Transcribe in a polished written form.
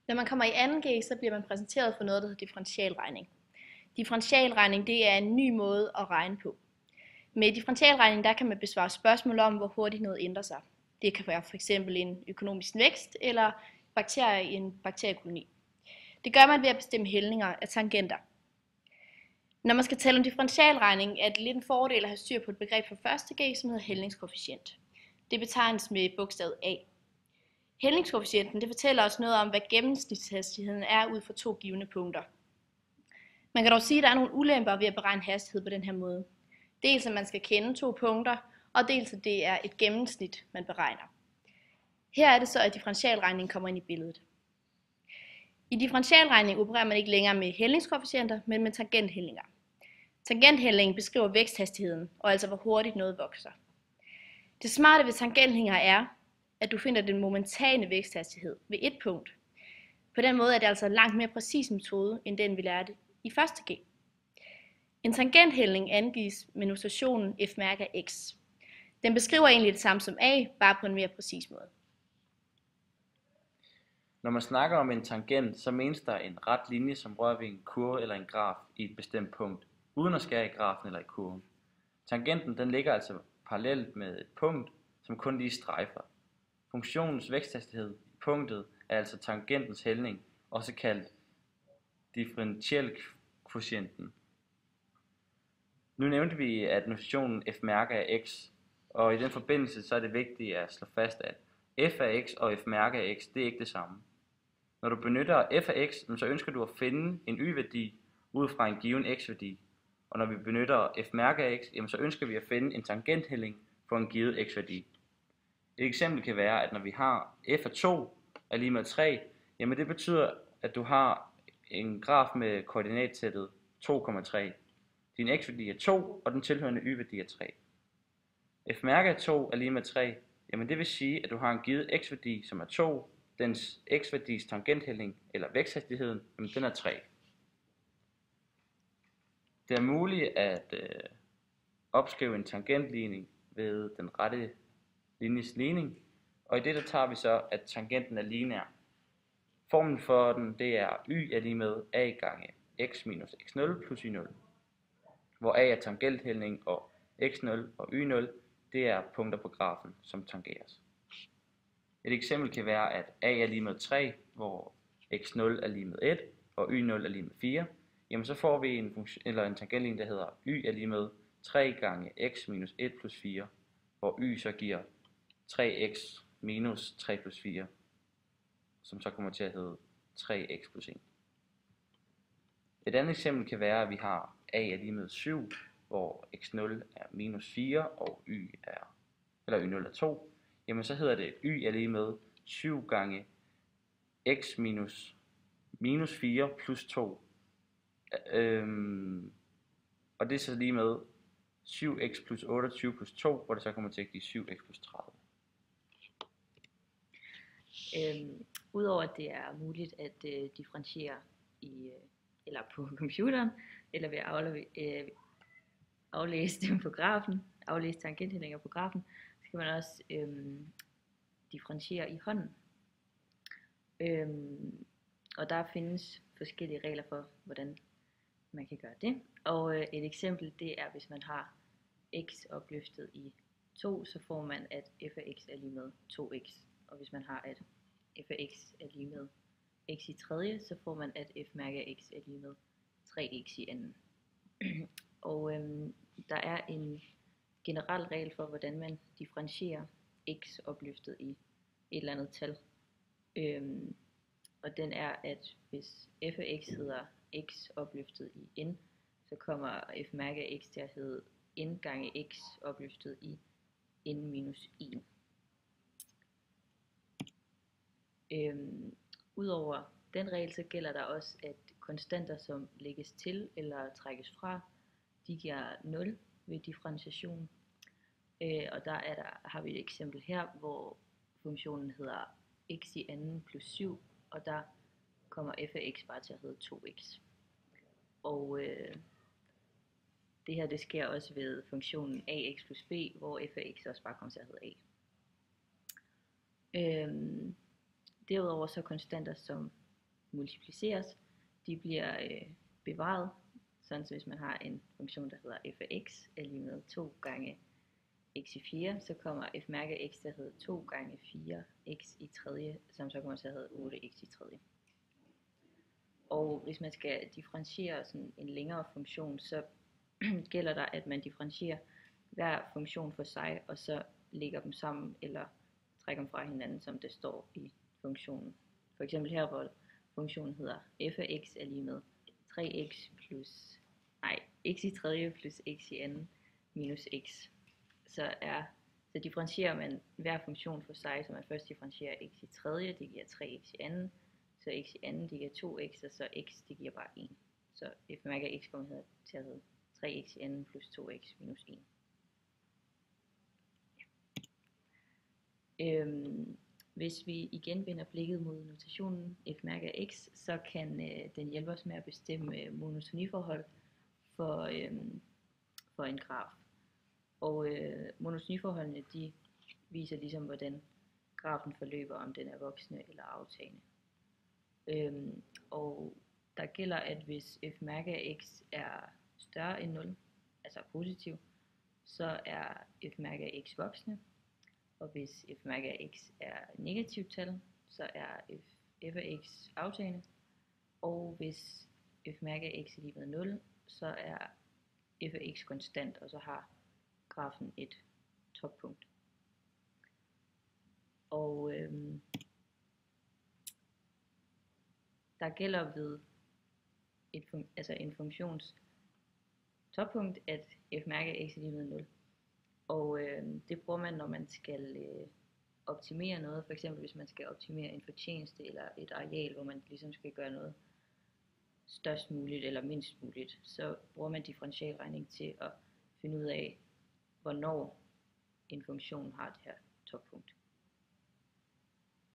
Når man kommer i 2G, så bliver man præsenteret for noget, der hedder differentialregning. Differentialregning, det er en ny måde at regne på. Med differentialregning, der kan man besvare spørgsmål om, hvor hurtigt noget ændrer sig. Det kan være f.eks. en økonomisk vækst eller bakterier i en bakteriekoloni. Det gør man ved at bestemme hældninger af tangenter. Når man skal tale om differentialregning, er det lidt en fordel at have styr på et begreb fra 1G, som hedder hældningskoefficient. Det betegnes med bogstavet A. Hældningskoefficienten det fortæller os noget om, hvad gennemsnitshastigheden er ud fra 2 givne punkter. Man kan dog sige, at der er nogle ulemper ved at beregne hastighed på den her måde. Dels at man skal kende 2 punkter, og dels at det er et gennemsnit, man beregner. Her er det så, at differentialregning kommer ind i billedet. I differentialregning opererer man ikke længere med hældningskoefficienter, men med tangenthældninger. Tangenthældningen beskriver væksthastigheden, og altså hvor hurtigt noget vokser. Det smarte ved tangenthældninger er, at du finder den momentane væksthastighed ved et punkt. På den måde er det altså en langt mere præcis metode, end den vi lærte i 1G. En tangenthældning angives med notationen f mærke af x. Den beskriver egentlig det samme som a, bare på en mere præcis måde. Når man snakker om en tangent, så menes der en ret linje, som rører ved en kurve eller en graf i et bestemt punkt, uden at skære i grafen eller i kurven. Tangenten den ligger altså parallelt med et punkt, som kun lige strejfer. Funktionens væksthastighed i punktet er altså tangentens hældning, også kaldt differentialkvotienten. Nu nævnte vi, at notationen f mærke af x, og i den forbindelse så er det vigtigt at slå fast, at f af x og f mærke af x, det er ikke det samme. Når du benytter f af x, så ønsker du at finde en y-værdi ud fra en given x-værdi. Og når vi benytter f mærke af x, så ønsker vi at finde en tangenthældning for en givet x-værdi. Et eksempel kan være, at når vi har f af 2 er lige med 3, jamen det betyder, at du har en graf med koordinatsættet 2,3. Din x-værdi er 2, og den tilhørende y-værdi er 3. F mærke af 2 er lige med 3, jamen det vil sige, at du har en givet x-værdi, som er 2, dens x-værdis tangenthældning, eller væksthastigheden, jamen den er 3. Det er muligt at opskrive en tangentligning ved den rette linjes ligning, og i det der tager vi så, at tangenten er lineær. Formlen for den, det er y er lige med a gange x minus x0 plus y0, hvor a er tangenthældning, og x0 og y0, det er punkter på grafen, som tangeres. Et eksempel kan være, at a er lige med 3, hvor x0 er lige med 1, og y0 er lige med 4. Jamen så får vi en tangentlinje, der hedder y er lige med 3 gange x minus 1 plus 4, hvor y så giver 3x minus 3 plus 4, som så kommer til at hedde 3x plus 1. Et andet eksempel kan være, at vi har a er lige med 7, hvor x0 er minus 4, og y0 er 2. Jamen så hedder det, y er lige med 7 gange x minus 4 plus 2. Og det er så lige med 7x plus 28 plus 2, hvor det så kommer til at give 7x plus 30. Udover at det er muligt at differentiere eller på computeren, eller ved at aflæse dem på grafen, aflæse tangenthældninger på grafen, så kan man også differentiere i hånden. Og der findes forskellige regler for, hvordan man kan gøre det. Og et eksempel, det er, hvis man har x opløftet i 2, så får man, at f af x er lige med 2x. Og hvis man har, at f af x er lige med x i tredje, så får man, at f mærke af x er lige med 3x i anden. Og der er en generel regel for, hvordan man differentierer x opløftet i et eller andet tal. Og den er, at hvis f af x hedder x opløftet i n, så kommer f mærke af x til at hedde n gange x opløftet i n minus 1. Udover den regel, så gælder der også, at konstanter, som lægges til eller trækkes fra, de giver 0 ved differentiation. Og har vi et eksempel her, hvor funktionen hedder x i anden plus 7, og der kommer f af x bare til at hedde 2x. Og det her det sker også ved funktionen ax plus b, hvor f af x også bare kommer til at hedde a. Derudover så konstanter som multipliceres, de bliver bevaret, sådan så hvis man har en funktion, der hedder f af x, er lige med 2 gange x i 4, så kommer f mærke af x til at hedde 2 gange 4 x i tredje, som så kommer til at hedde 8x i tredje. Og hvis man skal differentiere sådan en længere funktion, så gælder der, at man differentierer hver funktion for sig, og så lægger dem sammen, eller trækker dem fra hinanden, som det står i funktionen. For eksempel her, hvor funktionen hedder f af x er lige med 3x plus, x i tredje plus x i anden minus x. Så differentierer man hver funktion for sig, så man først differentierer x i tredje, det giver 3x i anden, så x i anden, det giver 2x, og så x, det giver bare 1. Så f mærke af x kommer til at hedde 3x i anden plus 2x minus 1. Hvis vi igen vender blikket mod notationen f mærke af x, så kan den hjælpe os med at bestemme monotoniforhold for en graf. Og monotoniforholdene, de viser ligesom, hvordan grafen forløber, om den er voksende eller aftagende. Og der gælder, at hvis f mærke af x er større end 0, altså positiv, så er f mærke af x voksende. Og hvis f mærke af x er negativt tal, så er f af x aftagende. Og hvis f mærke af x er lige med 0, så er f af x konstant, og så har grafen et toppunkt. Og der gælder ved en funktions toppunkt, at f mærke af x er lige med 0. Og det bruger man, når man skal optimere noget. For eksempel hvis man skal optimere en fortjeneste eller et areal, hvor man ligesom skal gøre noget størst muligt eller mindst muligt, så bruger man differentialregning til at finde ud af, hvornår en funktion har det her toppunkt.